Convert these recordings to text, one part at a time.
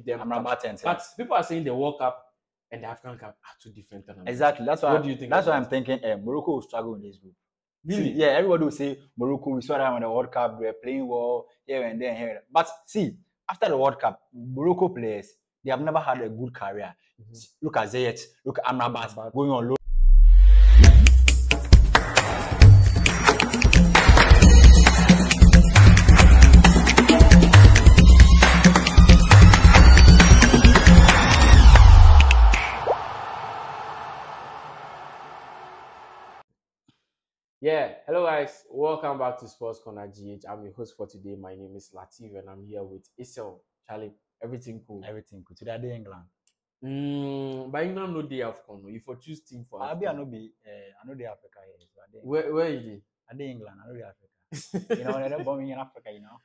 them. But people are saying the World Cup and the African Cup are two different tournaments. Exactly. That's why. What do you think? That's why I'm thinking Morocco will struggle in this group. Really? See, yeah, everybody will say Morocco. We saw them in the World Cup. They were playing well here and there, here. But see, after the World Cup, Morocco players they have never had a good career. Look at Zayet. Look at Amrabat going on low. Yeah, hello guys, welcome back to Sports Corner GH. I'm your host for today. My name is Latif and I'm here with Isel. Charlie, everything cool? Everything cool. Today I did England. But England no day Afcon. You for choose team for Afcon. I know the Africa here. So where is it? I did England. I know the Africa. You know, they're bombing in Africa. You know.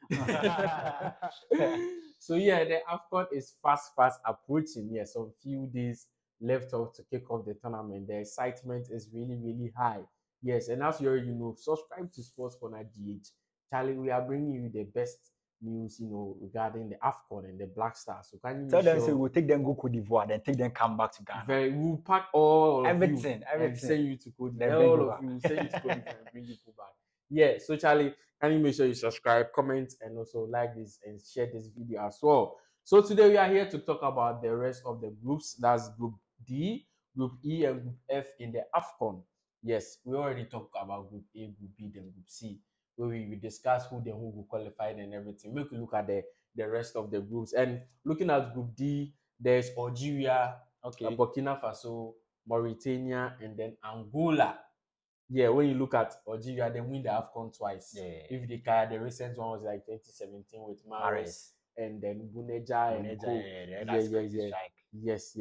So yeah, the Afcon is fast approaching. Yeah, some few days left off to kick off the tournament. The excitement is really high. Yes, and as you already know, subscribe to Sports Corner GH. Charlie, we are bringing you the best news, regarding the Afcon and the Black Stars. So can you tell them, say we'll take them go Cote d'Ivoire, then take them come back to Ghana. We'll pack all everything, and send you to Cote d'Ivoire. All of you, send you to Cote d'Ivoire and bring you back. Yeah, so Charlie, can you make sure you subscribe, comment, and also like this and share this video as well. So today we are here to talk about the rest of the groups. That's Group D, Group E, and Group F in the Afcon. Yes, we already talked about Group A, Group B, then Group C, where we discuss who will qualify and everything. Make a look at the rest of the groups. And looking at Group D, there's Algeria, Burkina Faso, Mauritania, and then Angola. Yeah, when you look at Algeria, they win the Afcon twice. Yeah. If they carry the recent one was like 2017 with Mahrez and then Buneja and Co. Yes.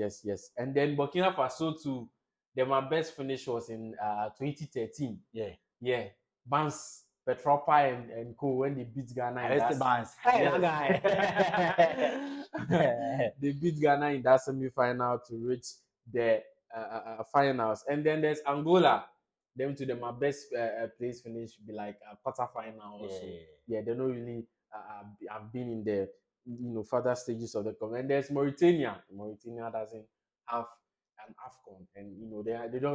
And then Burkina Faso too. Then my best finish was in 2013. Yeah. Bans, Petropa and Co. When they beat Ghana. That guy. They beat Ghana in that semi-final to reach the finals. And then there's Angola. Them to them, my best place finish be like a quarter-final or so. Yeah, they don't really have been in the further stages of the competition. And there's Mauritania. Mauritania doesn't have an Afcon, and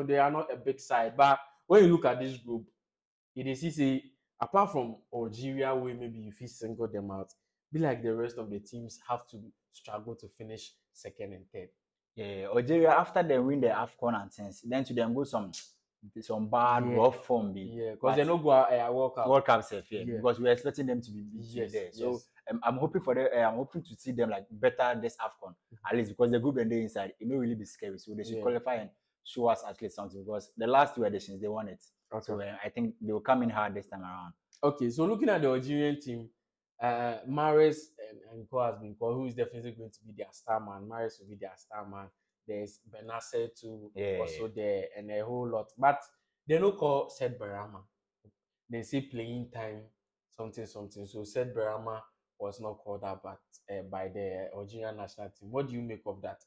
they are not a big side. But when you look at this group, it is easy. Apart from Algeria, where maybe if you single them out, be like the rest of the teams have to struggle to finish second and third. Yeah, Algeria after they win the Afcon and things, then to them go some bad rough form. Yeah, because they don't go World Cup safe. Because we're expecting them to be there. So I'm hoping for them. I'm hoping to see them like better this Afcon at least because the group and they inside it may really be scary. So they should qualify and show us at least something because the last two editions they won it. Okay. So I think they will come in hard this time around. Okay, so looking at the Algerian team, Mahrez and Co has been called, who is definitely going to be their star man. Mahrez will be their star man. There's Benacer too, also there, and a whole lot. But they don't call Said Berama. They say playing time, something. So Said Berama was not called up by the Algerian national team. What do you make of that?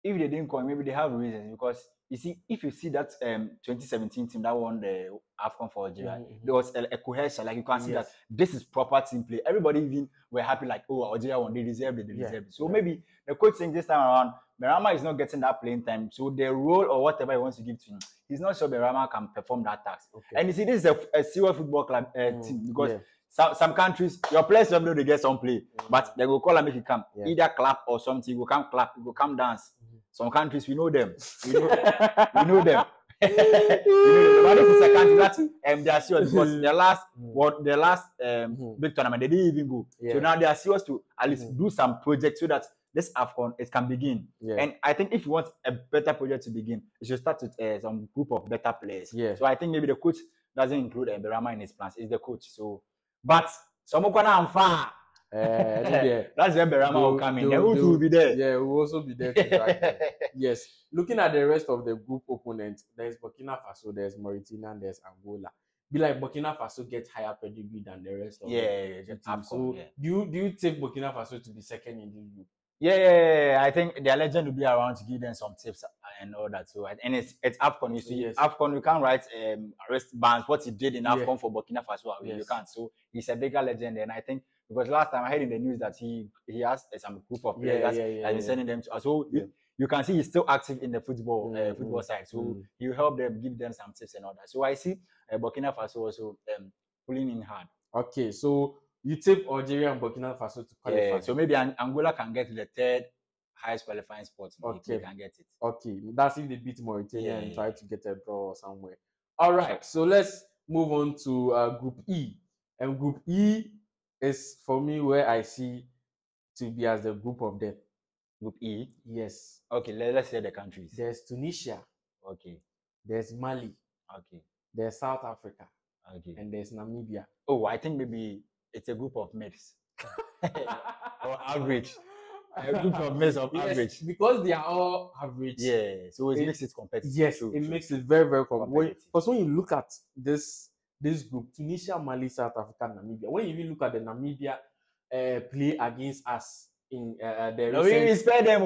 If they didn't call, maybe they have reasons because you see, if you see that 2017 team that won the Afcon for Algeria, there was a cohesion. Like you can see that this is proper team play. Everybody even were happy, like, oh, Algeria won, they deserve it. So maybe the coach saying this time around, Berama is not getting that playing time. So the role or whatever he wants to give to him, he's not sure Berama can perform that task. And you see, this is a serious football club team because some countries, your players don't know they get some play, but they will call and make it come. Either clap or something, you will come clap, you will come dance. Some countries we know them. We know them. But this is a country that they are serious because the last big tournament they didn't even go. So now they are serious to at least do some projects so that this Afcon it can begin. And I think if you want a better project to begin, you should start with some group of better players. So I think maybe the coach doesn't include Berama in his plans. It's the coach. So, but some are far. That's where Berama will come in. They will be there. Yeah, we will also be there. Yes. Looking at the rest of the group opponents, there's Burkina Faso, there's Mauritania, and there's Angola. Be like Burkina Faso gets higher pedigree than the rest of the team. So do you take Burkina Faso to be second in this group? Yeah. I think their legend will be around to give them some tips and all that. So and it's Afcon. You see, Afcon you can't write arrest bans what he did in Afcon for Burkina Faso. You can't. So he's a bigger legend, and I think because last time I heard in the news that he has some group of players that he's sending them to. So you can see he's still active in the football football side. So he will help them, give them some tips and all that. So I see Burkina Faso also pulling in hard. Okay, so you take Algeria and Burkina Faso to qualify. Yeah, so maybe Angola can get to the third highest qualifying spot. Okay, they can get it. Okay, that's if they beat Mauritania and try to get a draw somewhere. All right, so let's move on to Group E. And Group E is for me where I see to be as the group of death. Group E? Yes. Okay, let's say the countries. There's Tunisia. Okay. There's Mali. Okay. There's South Africa. Okay. And there's Namibia. Oh, I think maybe it's a group of myths. Or average. A group of myths of average. Because they are all average. Yeah, so it makes it competitive. Yes, it makes it very, very competitive. Because when you look at this group, Tunisia, Mali, South Africa, Namibia, when you even look at the Namibia play against us in the no, we spare them.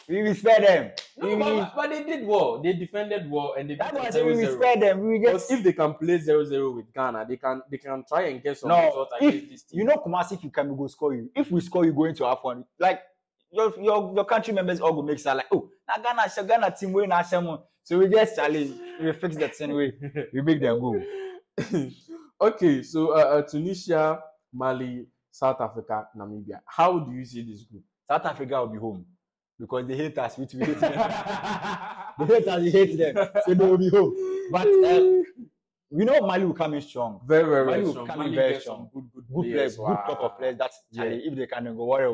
We spare them. No, but they did well. They defended well, and they that's why I say we spare them. We get if they can play 0-0 with Ghana, they can try and get some results against this team. You know, Kumasi, if you can, we go score you. If we score you, go into Afcon. Like your country members all go make it like, oh, now Ghana team way now so we just we fix that same way. We make them go. Okay, so Tunisia, Mali, South Africa, Namibia. How do you see this group? South Africa will be home because they hate us, which we hate them. They hate us, we hate them, so they will be home. But we know Mali will come in strong. Very, very Mali strong. will come in very strong. Good players, good top of players. That's if they can go worry,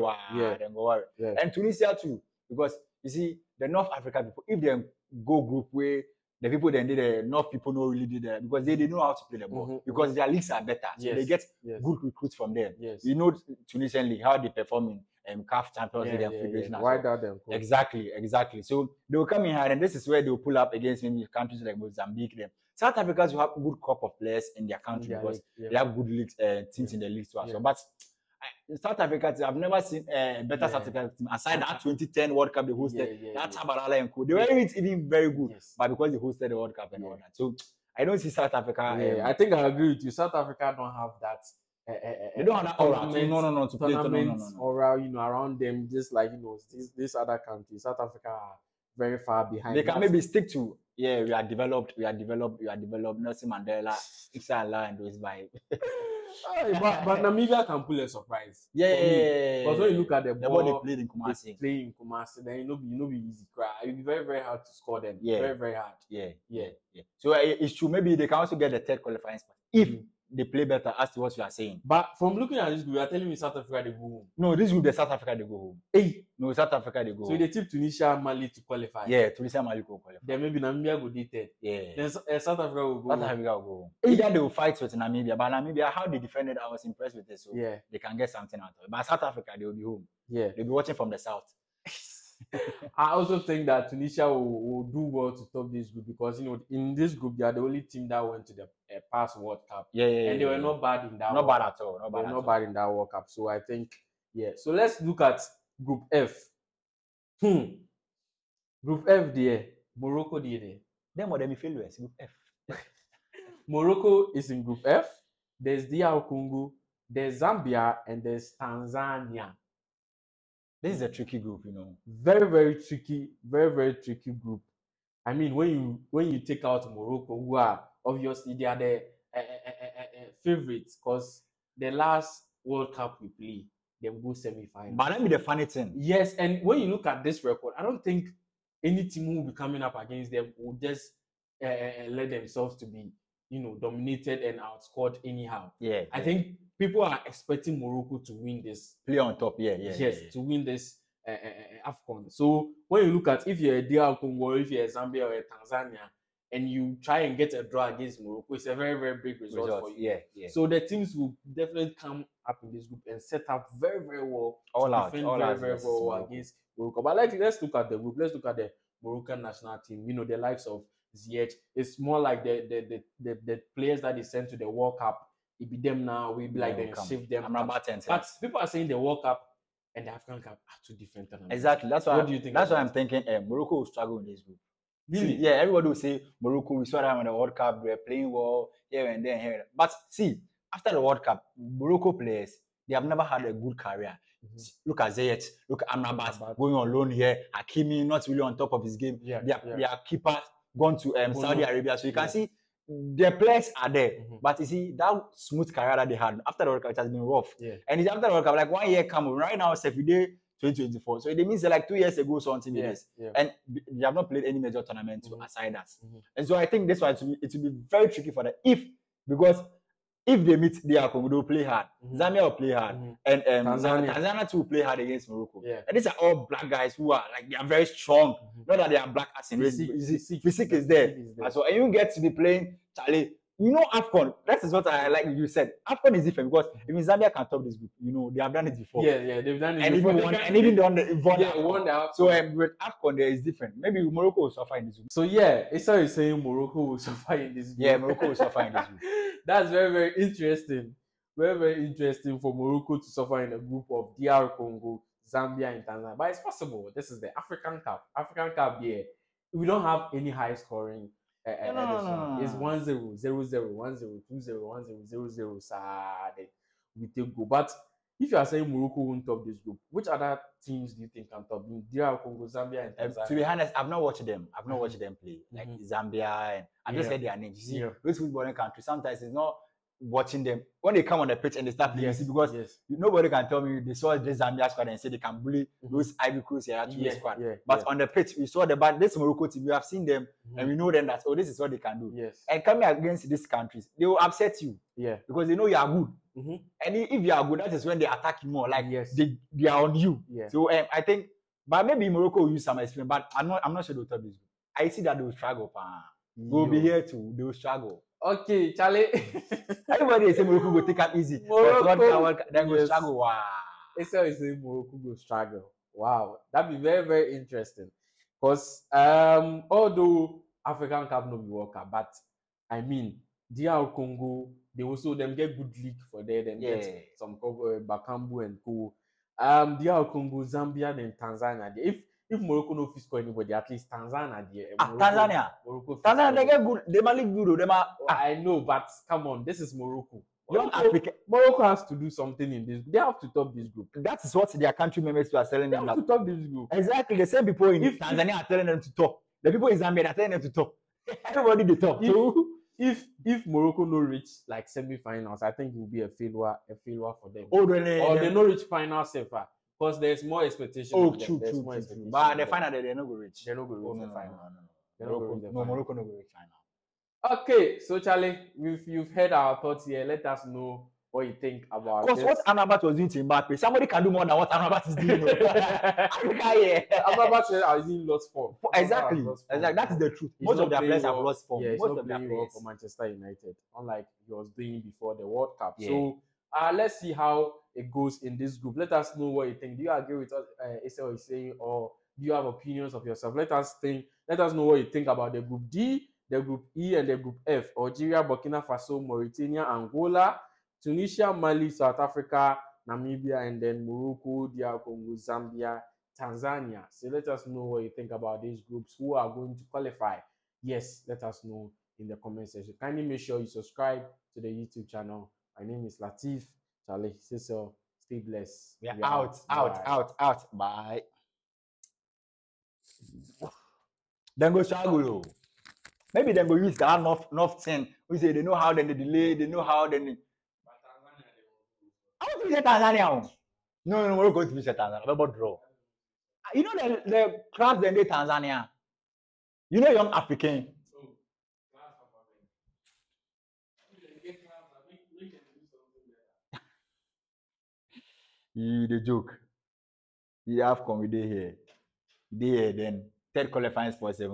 then go worry. Yeah. And Tunisia too, because you see the North Africa people, if they go group where the people then did the North people know really did that because they know how to play the ball because their leagues are better, so they get good recruits from them. You know Tunisian league how they perform in CAF Champions League and Federation. Why that them? Exactly. So they will come in here, and this is where they will pull up against maybe countries like Mozambique. Them South Africans will have a good crop of players in their country because they have good leagues, teams in the leagues too. So, but South Africa, I've never seen a better South Africa team aside that 2010 World Cup they hosted. That's Tabarala and Co. They weren't even very good, but because they hosted the World Cup and all that. So I don't see South Africa. I think I agree with you. South Africa don't have that. They don't have that aura. No, to play tournament aura, around them, just like these other countries. South Africa are very far behind. They can maybe stick to we are developed. Nelson Mandela, Ixala, and those vibes. but Namibia can pull a surprise. Because when you look at the ball they played in Kumasi, then you be easy cry. It'll be very, very hard to score them. Very, very hard. So it's true. Maybe they can also get the third qualifying spot if they play better, as to what you are saying. But from looking at this group, you are telling me South Africa they go home. No, this group, the South Africa they go home. Hey, no, South Africa they go home. So they tip Tunisia, Mali to qualify. Yeah, Tunisia, Mali will qualify. Then maybe Namibia will do third. Then South Africa will go. South Africa will go home. Either they will fight with Namibia, but Namibia, how they defended, I was impressed with it. So they can get something out of it. But South Africa, they will be home. They'll be watching from the south. I also think that Tunisia will do well to top this group because in this group they are the only team that went to the past World Cup. And they were not bad in that. Not bad at all. Not bad in that World Cup. So I think So let's look at Group F. Group F there. Morocco there. Them are failures. Group F. Morocco is in Group F. There's DR Congo. There's Zambia and there's Tanzania. This is a tricky group, Very, very tricky, very, very tricky group. I mean, when you take out Morocco, who are obviously they are the favorites because the last World Cup we play, they go semi-final. But let me the funny thing. Yes, and when you look at this record, I don't think any team who will be coming up against them will just let themselves to be, dominated and outscored anyhow. I think people are expecting Morocco to win this. Play on top, to win this Afcon. So when you look at if you're a DR Congo, or if you're a Zambia or a Tanzania, and you try and get a draw against Morocco, it's a very, very big result for you. So the teams will definitely come up in this group and set up very, very well. Very well against Morocco. But let's look at the group. Let's look at the Moroccan national team. The likes of Ziyech. It's more like the players that they sent to the World Cup. It be them now. We be like them shift them. But people are saying the World Cup and the African Cup are two different tournaments. Exactly. That's why. What do you think? That's why I'm thinking. Morocco will struggle in this group. Really? See, everybody will say Morocco. We saw them in the World Cup. They were playing well here and there. But see, after the World Cup, Morocco players they have never had a good career. Look at Zayet, look at Amrabat going on loan here. Hakimi not really on top of his game. Their keeper gone to Saudi Arabia, so you can see the players are there. But you see that smooth career that they had after the World Cup, it has been rough. And it's after the World Cup, like 1 year come right now, Saturday 2024. So it means like 2 years ago, something it is. And they have not played any major tournament aside that. And so I think this one it will be very tricky for them because if they meet DR Congo, they'll play hard. Zambia will play hard. And Tanzania too will play hard against Morocco. And these are all black guys who are like, they are very strong. Not that they are black as in physique is there. So, and you get to be playing, Charlie. You know, Afcon, that is what I like you said. Afcon is different because even Zambia can top this group. You know, they have done it before. They've done it before. Even won the Afcon. So with Afcon, there is different. Maybe Morocco will suffer in this group. So Issa is saying Morocco will suffer in this group. Yeah, Morocco will suffer in this group. That's very, very interesting. Very, very interesting for Morocco to suffer in a group of DR Congo, Zambia, and Tanzania. But it's possible. This is the African Cup. African Cup, we don't have any high scoring. No. It's 1-0, 0-0, 1-0, 2-0, 1-0, 0-0. Sad. We take go. But if you are saying Morocco won't top this group, which other teams do you think can top? DR Congo, Zambia, and Tanzania? To be honest, I've not watched them. I've not watched them play. Like Zambia, and I've just heard their names. You see, those footballing countries, sometimes it's not watching them when they come on the pitch and they start playing. Because nobody can tell me they saw this Zambia squad and say they can bully those Ivory Coast squad. But on the pitch, we saw this Morocco team. We have seen them and we know them that this is what they can do. And coming against these countries, they will upset you. Because they know you are good. And if you are good, that is when they attack you more. Like they are on you. So I think, but maybe Morocco will use some experience. But I'm not sure they'll top this group. I see that they will struggle. We'll be here too. They will struggle. Okay, Charlie. Everybody is saying Morocco will take up easy. Morocco, then will struggle. Wow. It's always saying Morocco will struggle. Wow, that'd be very, very interesting. Because although African Cup no be World Cup, but I mean, DR Congo, they also them get good league for there. Then get some Bakambu and co. DR Congo, Zambia, then Tanzania. If Morocco no fit score anybody, at least Tanzania there. Tanzania they get good. They might look good. I know, but come on, this is Morocco. Morocco has to do something in this. They have to top this group. That is what their country members are telling them. They have to top this group. Exactly. The same people in Tanzania are telling them to top. The people in Zambia are telling them to top. Everybody they top. So if Morocco no reach like semi-finals, I think it will be a failure for them. Oh, really? Or they no reach final safer. Because there's more expectation. Oh, true. But the final, they're not going to reach. They're not going to reach the final. No, Morocco not going to reach final. Okay, so Charlie, you've heard our thoughts here. Let us know what you think about this. Because what Amrabat was doing to Mbappe, somebody can do more than what Amrabat is doing. Amrabat said I was in lost form. Exactly. That is the truth. Most of their players have lost form. Most of their players for Manchester United, unlike he was doing before the World Cup. So let's see how it goes in this group. Let us know what you think. Do you agree with us, Issa is saying, or do you have opinions of yourself? Let us know what you think about the Group D, the Group E, and the Group F. Algeria, Burkina Faso, Mauritania, Angola, Tunisia, Mali, South Africa, Namibia, and then Morocco, DR Congo, Zambia, Tanzania. So let us know what you think about these groups. Who are going to qualify? Yes, let us know in the comment section. Kindly make sure you subscribe to the YouTube channel. My name is Latif. Charlie, so stay blessed. We are out. Bye. Then go struggle. Maybe then go use that north 10. We say they know how then they delay, they know how then. I want to visit Tanzania. No, we're going to visit Tanzania. We're about draw. You know the crabs then they Tanzania. You know young African. The joke. You have come with here. Then third qualifying spot 7.